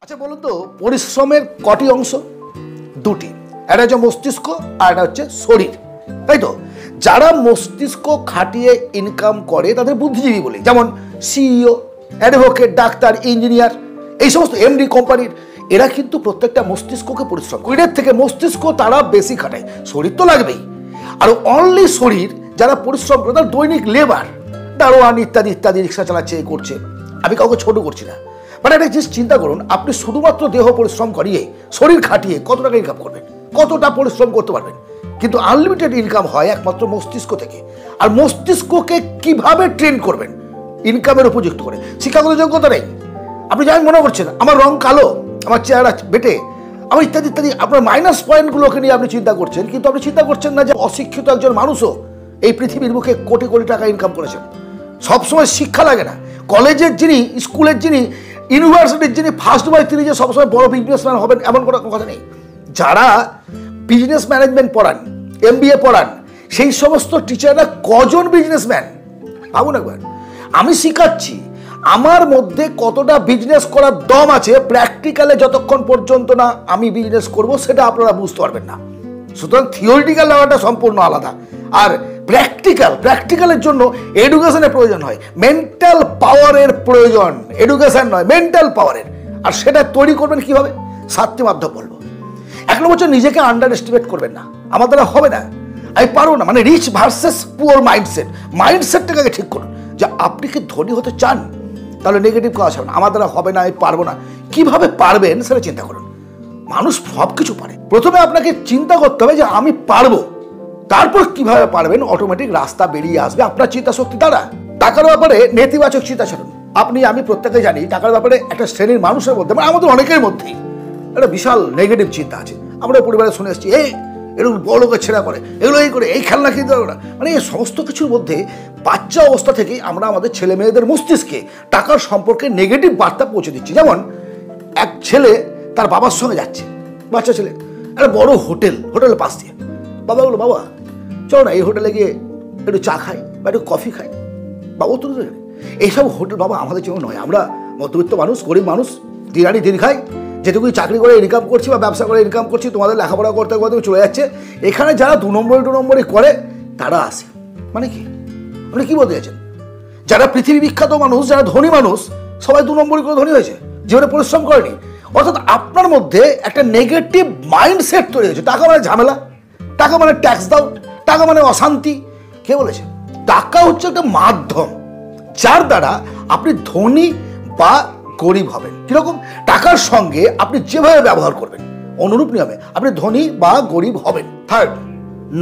আচ্ছা বলুন তো, পরিশ্রমের কটি অংশ? দুটি, একটা হচ্ছে মস্তিষ্ক আর একটা হচ্ছে শরীর, তাই তো? যারা মস্তিষ্ক খাটিয়ে ইনকাম করে তাদের বুদ্ধিজীবী বলি, যেমন সিইও, অ্যাডভোকেট, ডাক্তার, ইঞ্জিনিয়ার, এই সমস্ত এমডি কোম্পানির, এরা কিন্তু প্রত্যেকটা মস্তিষ্ককে পরিশ্রম করে। এদের থেকে মস্তিষ্ক তারা বেশি খাটায়, শরীর তো লাগবেই। আর অনলি শরীর যারা পরিশ্রম করে তারা দৈনিক লেবার, দারোয়ান ইত্যাদি ইত্যাদি, রিক্সা চালাচ্ছে, এ করছে। আমি কাউকে ছোট করছি না, মানে একটা জিনিস চিন্তা করুন, আপনি শুধুমাত্র দেহ পরিশ্রম করিয়ে, শরীর খাটিয়ে কত টাকা ইনকাম করবেন, কতটা পরিশ্রম করতে পারবেন? কিন্তু আনলিমিটেড ইনকাম হয় একমাত্র মস্তিষ্ক থেকে। আর মস্তিষ্ককে কিভাবে ট্রেন করবেন ইনকামের উপযুক্ত করে? শিক্ষাগত যোগ্যতা নেই, আপনি যেমন মনে করছেন আমার রং কালো, আমার চেহারা বেটে, আমার ইত্যাদি ইত্যাদি, আপনার মাইনাস পয়েন্টগুলোকে নিয়ে আপনি চিন্তা করছেন, কিন্তু আপনি চিন্তা করছেন না যে অশিক্ষিত একজন মানুষও এই পৃথিবীর বুকে কোটি কোটি টাকা ইনকাম করেছেন। সবসময় শিক্ষা লাগে না। কলেজের যিনি, স্কুলের যিনি, ইউনিভার্সিটির যিনি ফার্স্ট বয়, তিনি যে সবসময় বড় বিজনেসম্যান হবেন এমন কোনো কথা নেই। যারা বিজনেস ম্যানেজমেন্ট পড়ান, MBA পড়ান, সেই সমস্ত টিচাররা কজন বিজনেসম্যান ভাবুন একবার। আমি শিখাচ্ছি, আমার মধ্যে কতটা বিজনেস করার দম আছে প্র্যাকটিক্যালে যতক্ষণ পর্যন্ত না আমি বিজনেস করব সেটা আপনারা বুঝতে পারবেন না। সুতরাং থিওরিটিক্যাল লেভেলটা সম্পূর্ণ আলাদা, আর প্র্যাকটিক্যালের জন্য এডুকেশনের প্রয়োজন হয়, মেন্টাল পাওয়ারের প্রয়োজন, এডুকেশন নয়, মেন্টাল পাওয়ারের। আর সেটা তৈরি করবেন কিভাবে? 7টি মাধ্যম বলবো। 1 নম্বর, নিজেকে আন্ডার এস্টিমেট করবেন না, আমার দ্বারা হবে না, আমি পারবো না, মানে রিচ ভার্সেস পুয়ার মাইন্ডসেটটাকে ঠিক করুন। যে আপনি কি ধনী হতে চান, তাহলে নেগেটিভ কথা আসবে না, আমার দ্বারা হবে না, আমি পারবো না। কিভাবে পারবেন সেটা চিন্তা করুন। মানুষ সব কিছু পারে, প্রথমে আপনাকে চিন্তা করতে হবে যে আমি পারবো, তারপর কিভাবে পারবেন অটোমেটিক রাস্তা বেরিয়ে আসবে আপনার চিন্তা শক্তি দ্বারা। টাকার ব্যাপারে নেতিবাচক চিন্তা ছাড়ুন। আপনি আমি প্রত্যেকে জানি টাকার ব্যাপারে একটা শ্রেণীর মানুষের মধ্যে, মানে আমাদের অনেকের মধ্যেই একটা বিশাল নেগেটিভ চিন্তা আছে। আমরা পরিবারে শুনে এসেছি, এরকম বড় লোকের ছেড়া করে, এগুলো এই করে, এই খেলনা কিনতে পারবে না, মানে এই সমস্ত কিছুর মধ্যে বাচ্চা অবস্থা থেকেই আমরা আমাদের ছেলে মেয়েদের মস্তিষ্কে টাকার সম্পর্কে নেগেটিভ বার্তা পৌঁছে দিচ্ছি। যেমন এক ছেলে তার বাবার সঙ্গে যাচ্ছে, বাচ্চা ছেলে, একটা বড় হোটেলের পাশ দিয়ে, বাবা বলো, বাবা চলো না এই হোটেলে গিয়ে একটু চা খাই বা একটু কফি খাই। বাবু তো এইসব হোটেল বাবা আমাদের জন্য নয়, আমরা মধ্যবিত্ত মানুষ, গরিব মানুষ, দিন আনি দিন খাই, যেটুকুই চাকরি করে ইনকাম করছি বা ব্যবসা করে ইনকাম করছি, তোমাদের লেখাপড়া করতে করতে চলে যাচ্ছে। এখানে যারা 2 নম্বরে করে তারা আসে, মানে কি আপনি কি বলতে চাইছেন? যারা পৃথিবী বিখ্যাত মানুষ, যারা ধনী মানুষ, সবাই 2 নম্বরই করে ধনী হয়েছে, জীবনে পরিশ্রম করেনি। অর্থাৎ আপনার মধ্যে একটা নেগেটিভ মাইন্ডসেট তৈরি হয়েছে। টাকা মানে ঝামেলা, টাকা মানে ট্যাক্স দাও, টাকা মানে অশান্তি। কে বলেছে? টাকা হচ্ছে একটা মাধ্যম যার দ্বারা আপনি ধনী বা গরিব হবেন। কিরকম? টাকার সঙ্গে আপনি যেভাবে ব্যবহার করবেন অনুরূপ নিয়মে আপনি ধনী বা গরিব হবেন। 3rd,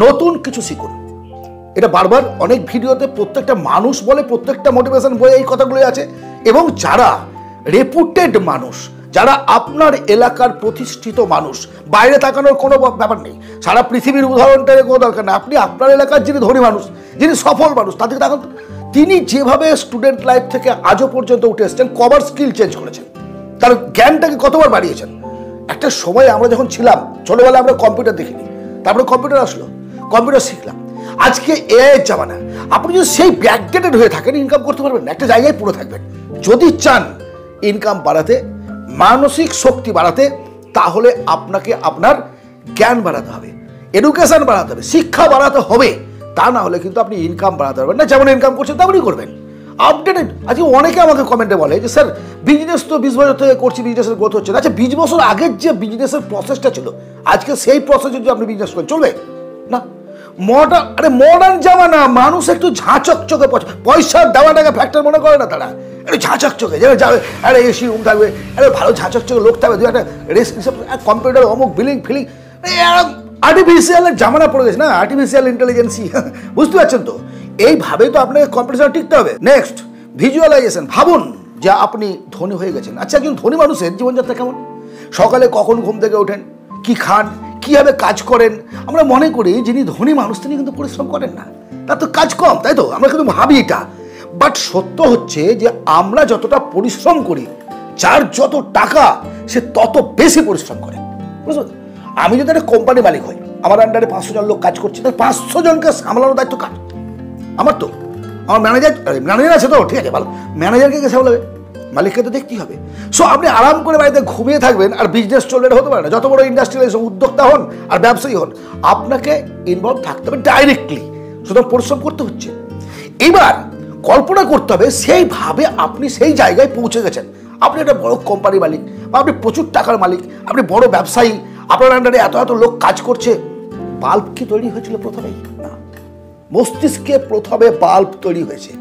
নতুন কিছু শিখুন। এটা বারবার অনেক ভিডিওতে প্রত্যেকটা মানুষ বলে, প্রত্যেকটা মোটিভেশন বইয়ে এই কথাগুলোই আছে। এবং যারা রেপুটেড মানুষ, যারা আপনার এলাকার প্রতিষ্ঠিত মানুষ, বাইরে তাকানোর কোনো ব্যাপার নেই, সারা পৃথিবীর উদাহরণটার কোনো দরকার নেই, আপনি আপনার এলাকার যিনি ধনী মানুষ, যিনি সফল মানুষ, তাদেরকে তাকান। তিনি যেভাবে স্টুডেন্ট লাইফ থেকে আজও পর্যন্ত উঠে এসছেন, কবার স্কিল চেঞ্জ করেছেন, তার জ্ঞানটাকে কতবার বাড়িয়েছেন। একটা সময় আমরা যখন ছিলাম ছোটবেলায় আমরা কম্পিউটার দেখিনি, তারপরে কম্পিউটার আসলো, কম্পিউটার শিখলাম, আজকে এআই জামানা। আপনি যদি সেই ব্যাকডেটেড হয়ে থাকেন ইনকাম করতে পারবেন না, একটা জায়গায় পুরো থাকবেন। যদি চান ইনকাম বাড়াতে, মানসিক শক্তি বাড়াতে, তাহলে আপনাকে আপনার জ্ঞান বাড়াতে হবে, এডুকেশন বাড়াতে হবে, শিক্ষা বাড়াতে হবে। তা না হলে কিন্তু আপনি ইনকাম বাড়াতে পারবেন না। যেমন ইনকাম করছেন তেমনই করবেন, আপডেটেড। আজকে অনেকে আমাকে কমেন্টে বলে যে স্যার বিজনেস তো 20 বছর থেকে করছি, বিজনেসের গ্রোথ হচ্ছে না। আচ্ছা 20 বছর আগের যে বিজনেসের প্রসেসটা ছিল, আজকে সেই প্রসেসে যদি আপনি বিজনেস করেন চলবে না? মডার্ন জামানা, মানুষ একটু ঝাঁচকচকে পয়সার দেওয়াটাকে ফ্যাক্টর মনে করে না, তারা একটু ঝাঁচকচকে যাবে, আরে এসি রুম থাকবে, আরে ভালো ঝাঁচকচকে লোক থাকবে, একটা কম্পিউটার অমুক বিলিং ফিলিং, আর্টিফিশিয়ালের জামানা পড়ে গেছে না, আর্টিফিশিয়াল ইন্টেলিজেন্সি। বুঝতে পারছেন তো? এইভাবেই তো আপনাকে কম্পিটিশনে টিকতে হবে। Next, visualisation. ভাবুন যে আপনি ধনী হয়ে গেছেন। আচ্ছা একজন ধনী মানুষের জীবনযাত্রা কেমন? সকালে কখন ঘুম থেকে ওঠেন, কি খান, কিভাবে কাজ করেন? আমরা মনে করি যিনি ধনী মানুষ তিনি কিন্তু পরিশ্রম করেন না, তার তো কাজ কম, তাই তো? আমরা কিন্তু ভাবি এটা। বাট সত্য হচ্ছে যে আমরা যতটা পরিশ্রম করি, যার যত টাকা সে তত বেশি পরিশ্রম করে। বুঝলেন? আমি যদি একটা কোম্পানি মালিক হই, আমার আন্ডারে 500 জন লোক কাজ করছে, তার 500 জনকে সামলানোর দায়িত্ব কার? আমার তো। আমার ম্যানেজার আছে তো, ঠিক আছে ভালো, ম্যানেজারকে কে সামলাবে? মালিককে তো দেখতেই হবে। সো আপনি আরাম করে বাড়িতে ঘুমিয়ে থাকবেন আর বিজনেস চলবে, হতে পারে না। যত বড় ইন্ডাস্ট্রিয়াল উদ্যোক্তা হন আর ব্যবসায়ী হন, আপনাকে ইনভলভ থাকতে হবে ডাইরেক্টলি, সুতরাং পরিশ্রম করতে হচ্ছে। এবার কল্পনা করতে হবে সেইভাবে আপনি সেই জায়গায় পৌঁছে গেছেন। আপনি একটা বড় কোম্পানির মালিক, বা আপনি প্রচুর টাকার মালিক, আপনি বড় ব্যবসায়ী, আপনার আন্ডারে এত এত লোক কাজ করছে। বাল্ব কি তৈরি হয়েছিল প্রথমেই? না, মস্তিষ্কে প্রথমে বাল্ব তৈরি হয়েছে,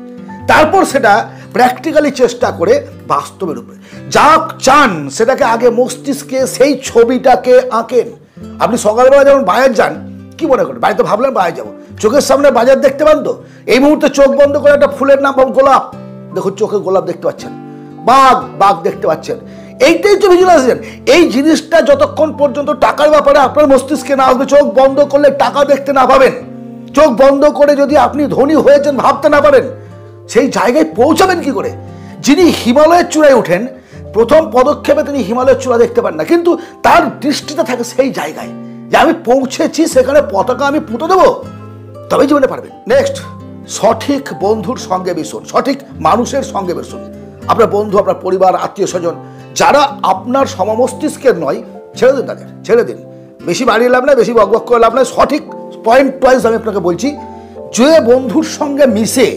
তারপর সেটা প্র্যাকটিক্যালি চেষ্টা করে বাস্তবের উপরে যা চান সেটাকে আগে মস্তিষ্কে সেই ছবিটাকে আঁকেন। আপনি সকালবেলা যখন বাজার যান, কি মনে করেন? বাড়িতে ভাবলেন বাজার যাবো, চোখের সামনে বাজার দেখতে পান তো? এই মুহূর্তে চোখ বন্ধ করে একটা ফুলের নাম গোলাপ, দেখুন চোখে গোলাপ দেখতে পাচ্ছেন, বাঘ দেখতে পাচ্ছেন। এইটাই তো ভিজুয়ালাইজেশন। এই জিনিসটা যতক্ষণ পর্যন্ত টাকার ব্যাপারে আপনার মস্তিষ্কে না আসবে, চোখ বন্ধ করলে টাকা দেখতে না পাবেন, চোখ বন্ধ করে যদি আপনি ধনী হয়েছেন ভাবতে না পারেন, সেই জায়গায় পৌঁছাবেন কি করে? যিনি হিমালয়ের চূড়ায় ওঠেন, প্রথম পদক্ষেপে তিনি হিমালয়ের চূড়া দেখতে পান না, কিন্তু তার দৃষ্টিতে থাকে সেই জায়গায় যে আমি পৌঁছেছি, সেখানে পতাকা আমি পুঁতে দেবো, তবেই জীবনে পারবেন। নেক্সট, সঠিক বন্ধুর সঙ্গে মিশুন, সঠিক মানুষের সঙ্গে মিশুন। আপনার বন্ধু, আপনার পরিবার, আত্মীয় স্বজন যারা আপনার সমমস্তিষ্কের নয়, ছেড়ে দিন তাদের, ছেড়ে দিন। বেশি বাড়িয়ে লাভ নাই, বেশি বকবক করে লাভ নাই। সঠিক পয়েন্ট ওয়াইজ আমি আপনাকে বলছি, যে বন্ধুর সঙ্গে মিশে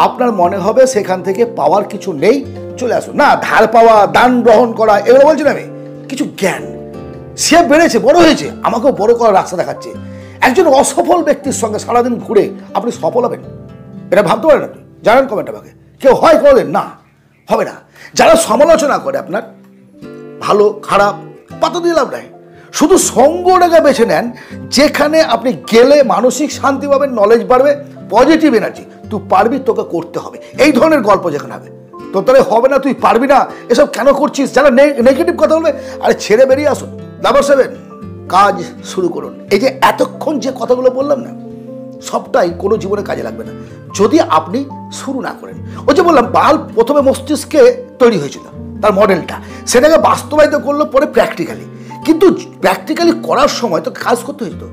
আপনার মনে হবে সেখান থেকে পাওয়ার কিছু নেই, চলে আসুন। না ধার পাওয়া, দান গ্রহণ করা, এগুলো বলছি না আমি, কিছু জ্ঞান। সে বেড়েছে, বড় হয়েছে, আমাকেও বড় করার রাস্তা দেখাচ্ছে। একজন অসফল ব্যক্তির সঙ্গে সারাদিন ঘুরে আপনি সফল হবেন, এটা ভাবতে পারেন? আপনি জানেন? কমেন্ট আমাকে কেউ হয় কোনোদিন? না, হবে না। যারা সমালোচনা করে আপনার, ভালো খারাপ পাতা দিয়ে লাভ নাই, শুধু সঙ্গটাকে বেছে নেন যেখানে আপনি গেলে মানসিক শান্তি পাবেন, নলেজ বাড়বে, পজিটিভ এনার্জি। তুই পারবি, তোকে করতে হবে, এই ধরনের গল্প যেখানে হবে। তোর তাহলে হবে না, তুই পারবি না, এসব কেন করছিস, যারা নেগেটিভ কথা বলবে, আরে ছেড়ে বেরিয়ে আসুন। নাম্বার 7, কাজ শুরু করুন। এই যে এতক্ষণ যে কথাগুলো বললাম না, সবটাই কোনো জীবনে কাজে লাগবে না যদি আপনি শুরু না করেন। ওই যে বললাম, বাল্ব প্রথমে মস্তিষ্কে তৈরি হয়েছিল, তার মডেলটা, সেটাকে বাস্তবায়িত করলো পরে প্র্যাকটিক্যালি। কিন্তু প্র্যাকটিক্যালি করার সময় তো কাজ করতে হয়েছিল।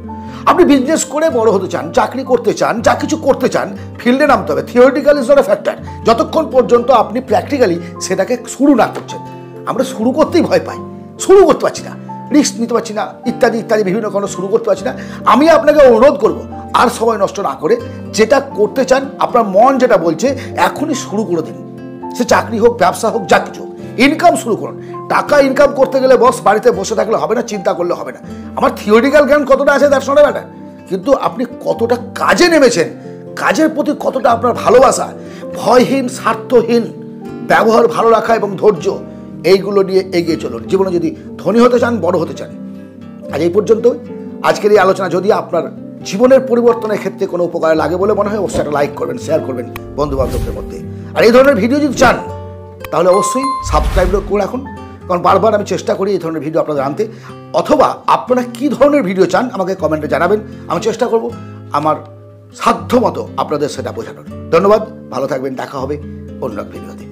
আপনি বিজনেস করে বড় হতে চান, চাকরি করতে চান, যা কিছু করতে চান, ফিল্ডে নামতে হবে। Theoretical is not a factor যতক্ষণ পর্যন্ত আপনি প্র্যাকটিক্যালি সেটাকে শুরু না করছেন। আমরা শুরু করতেই ভয় পাই, শুরু করতে পারছি না, রিস্ক নিতে পারছি না, ইত্যাদি ইত্যাদি বিভিন্ন কারণে শুরু করতে পারছি না। আমি আপনাকে অনুরোধ করব, আর সময় নষ্ট না করে যেটা করতে চান, আপনার মন যেটা বলছে, এখনই শুরু করে দিন। সে চাকরি হোক, ব্যবসা হোক, যা কিছু, ইনকাম শুরু করুন। টাকা ইনকাম করতে গেলে বস বাড়িতে বসে থাকলে হবে না, চিন্তা করলে হবে না। আমার থিওরিটিক্যাল জ্ঞান কতটা আছে দ্যাটস নট এ ম্যাটার, কিন্তু আপনি কতটা কাজে নেমেছেন, কাজের প্রতি কতটা আপনার ভালোবাসা, ভয়হীন, স্বার্থহীন ব্যবহার ভালো রাখা এবং ধৈর্য, এইগুলো নিয়ে এগিয়ে চলুন। জীবনে যদি ধনী হতে চান, বড় হতে চান। আজ এই পর্যন্ত। আজকের এই আলোচনা যদি আপনার জীবনের পরিবর্তনের ক্ষেত্রে কোনো উপকারে লাগে বলে মনে হয়, অবশ্যই একটা লাইক করবেন, শেয়ার করবেন বন্ধু বান্ধবদের মধ্যে। আর এই ধরনের ভিডিও যদি চান, তাহলে অবশ্যই সাবস্ক্রাইব করে রাখুন, কারণ বারবার আমি চেষ্টা করি এই ধরনের ভিডিও আপনাদের আনতে। অথবা আপনারা কী ধরনের ভিডিও চান আমাকে কমেন্টে জানাবেন, আমি চেষ্টা করব আমার সাধ্য মতো আপনাদের সেটা বোঝানোর। ধন্যবাদ, ভালো থাকবেন, দেখা হবে অন্য এক ভিডিওতে।